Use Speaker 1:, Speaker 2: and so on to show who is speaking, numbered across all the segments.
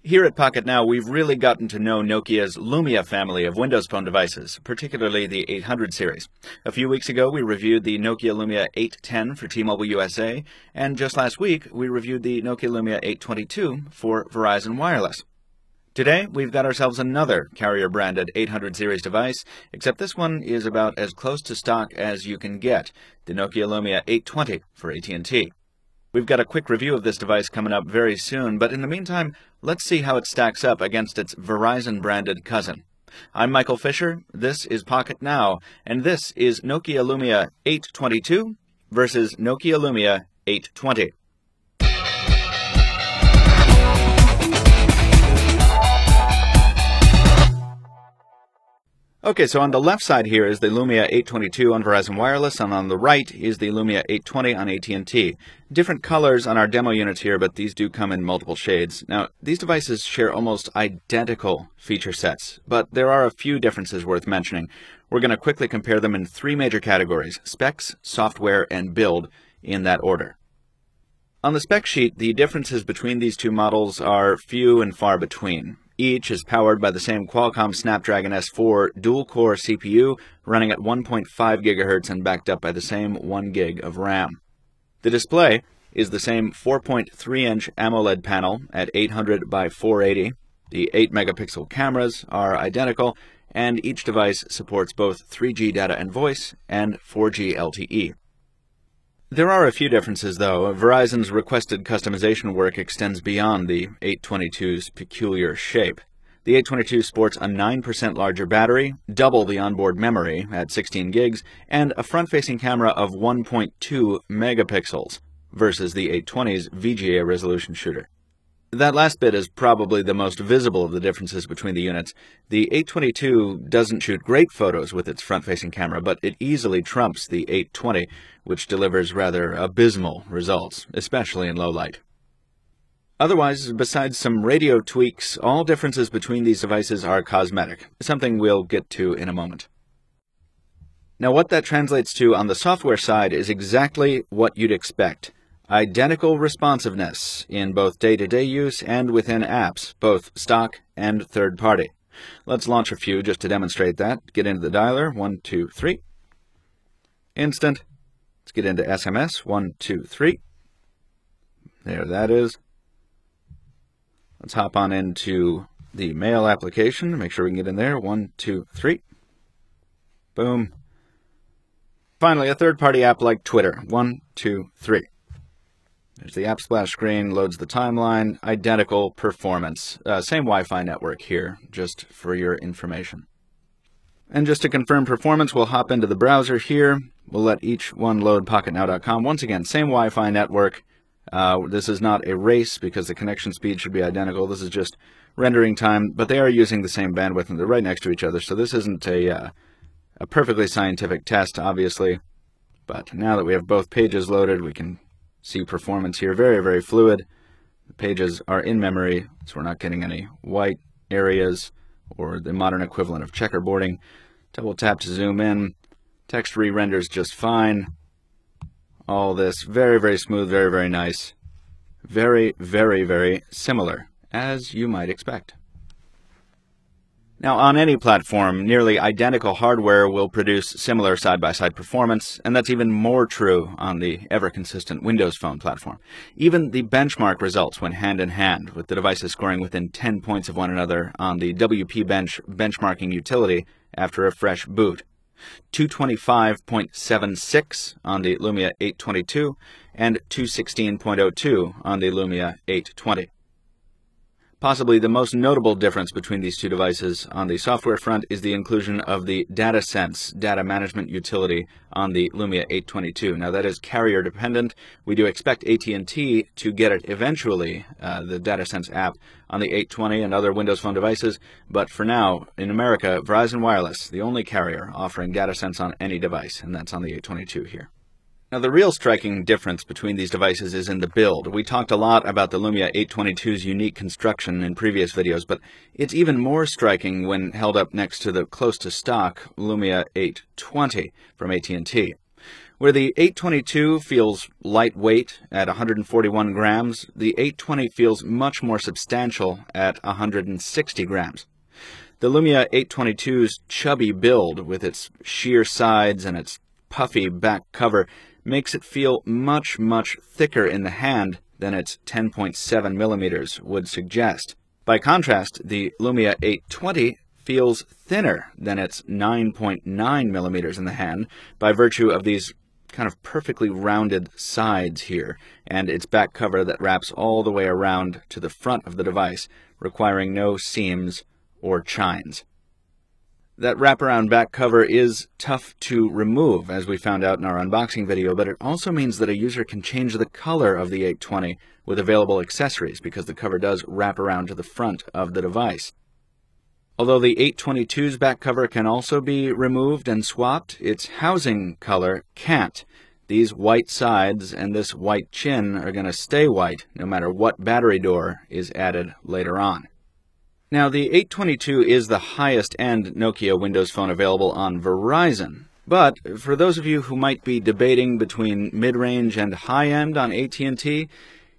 Speaker 1: Here at Pocket Now, we've really gotten to know Nokia's Lumia family of Windows Phone devices, particularly the 800 series. A few weeks ago, we reviewed the Nokia Lumia 810 for T-Mobile USA, and just last week, we reviewed the Nokia Lumia 822 for Verizon Wireless. Today, we've got ourselves another carrier-branded 800 series device, except this one is about as close to stock as you can get, the Nokia Lumia 820 for AT&T. We've got a quick review of this device coming up very soon, but in the meantime, let's see how it stacks up against its Verizon-branded cousin. I'm Michael Fisher, this is Pocket Now, and this is Nokia Lumia 822 versus Nokia Lumia 820. Okay, so on the left side here is the Lumia 822 on Verizon Wireless, and on the right is the Lumia 820 on AT&T. Different colors on our demo units here, but these do come in multiple shades. Now, these devices share almost identical feature sets, but there are a few differences worth mentioning. We're going to quickly compare them in three major categories: specs, software, and build, in that order. On the spec sheet, the differences between these two models are few and far between. Each is powered by the same Qualcomm Snapdragon S4 dual-core CPU running at 1.5 GHz and backed up by the same 1 GB of RAM. The display is the same 4.3-inch AMOLED panel at 800 by 480. The 8-megapixel cameras are identical, and each device supports both 3G data and voice and 4G LTE. There are a few differences, though. Verizon's requested customization work extends beyond the 822's peculiar shape. The 822 sports a 9% larger battery, double the onboard memory at 16 gigs, and a front-facing camera of 1.2 megapixels versus the 820's VGA resolution shooter. That last bit is probably the most visible of the differences between the units. The 822 doesn't shoot great photos with its front-facing camera, but it easily trumps the 820, which delivers rather abysmal results, especially in low light. Otherwise, besides some radio tweaks, all differences between these devices are cosmetic, something we'll get to in a moment. Now, what that translates to on the software side is exactly what you'd expect. Identical responsiveness in both day-to-day use and within apps, both stock and third-party. Let's launch a few just to demonstrate that. Get into the dialer, 1, 2, 3. Instant. Let's get into SMS, 1, 2, 3. There that is. Let's hop on into the mail application, make sure we can get in there, 1, 2, 3. Boom. Finally, a third-party app like Twitter, 1, 2, 3. There's the app splash screen, loads the timeline, identical performance. Same Wi-Fi network here, just for your information. And just to confirm performance, we'll hop into the browser here. We'll let each one load pocketnow.com. Once again, same Wi-Fi network. This is not a race because the connection speed should be identical. This is just rendering time, but they are using the same bandwidth and they're right next to each other. So this isn't a perfectly scientific test, obviously. But now that we have both pages loaded, we can see performance here. Very, very fluid. The pages are in memory, so we're not getting any white areas or the modern equivalent of checkerboarding. Double tap to zoom in. Text re-renders just fine. All this very, very smooth, very, very nice. Very, very, very similar, as you might expect. Now, on any platform, nearly identical hardware will produce similar side-by-side performance, and that's even more true on the ever-consistent Windows Phone platform. Even the benchmark results went hand-in-hand, with the devices scoring within 10 points of one another on the WP Bench benchmarking utility after a fresh boot. 225.76 on the Lumia 822 and 216.02 on the Lumia 820. Possibly the most notable difference between these two devices on the software front is the inclusion of the DataSense data management utility on the Lumia 822. Now, that is carrier dependent. We do expect AT&T to get it eventually, the DataSense app, on the 820 and other Windows Phone devices, but for now, in America, Verizon Wireless, the only carrier offering DataSense on any device, and that's on the 822 here. Now, the real striking difference between these devices is in the build. We talked a lot about the Lumia 822's unique construction in previous videos, but it's even more striking when held up next to the close-to-stock Lumia 820 from AT&T. Where the 822 feels lightweight at 141 grams, the 820 feels much more substantial at 160 grams. The Lumia 822's chubby build, with its sheer sides and its puffy back cover, makes it feel much, much thicker in the hand than its 10.7 millimeters would suggest. By contrast, the Lumia 820 feels thinner than its 9.9 millimeters in the hand by virtue of these kind of perfectly rounded sides here and its back cover that wraps all the way around to the front of the device, requiring no seams or chines. That wraparound back cover is tough to remove, as we found out in our unboxing video, but it also means that a user can change the color of the 820 with available accessories, because the cover does wrap around to the front of the device. Although the 822's back cover can also be removed and swapped, its housing color can't. These white sides and this white chin are going to stay white no matter what battery door is added later on. Now, the 822 is the highest-end Nokia Windows Phone available on Verizon, but for those of you who might be debating between mid-range and high-end on AT&T,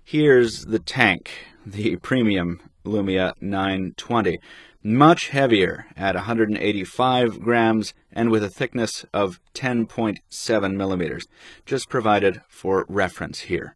Speaker 1: here's the tank, the premium Lumia 920. Much heavier at 185 grams and with a thickness of 10.7 millimeters, just provided for reference here.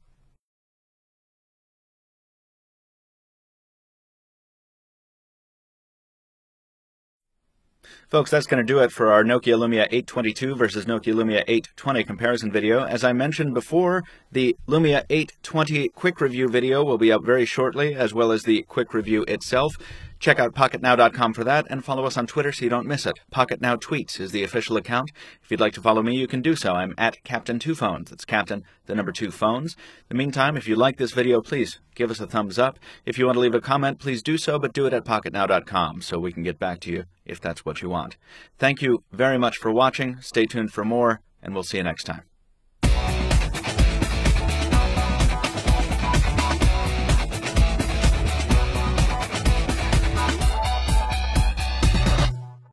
Speaker 1: Folks, that's going to do it for our Nokia Lumia 822 versus Nokia Lumia 820 comparison video. As I mentioned before, the Lumia 820 quick review video will be up very shortly, as well as the quick review itself. Check out PocketNow.com for that, and follow us on Twitter so you don't miss it. PocketNow Tweets is the official account. If you'd like to follow me, you can do so. I'm at Captain2Phones. That's Captain, the number 2 phones. In the meantime, if you like this video, please give us a thumbs up. If you want to leave a comment, please do so, but do it at PocketNow.com so we can get back to you if that's what you want. Thank you very much for watching. Stay tuned for more, and we'll see you next time.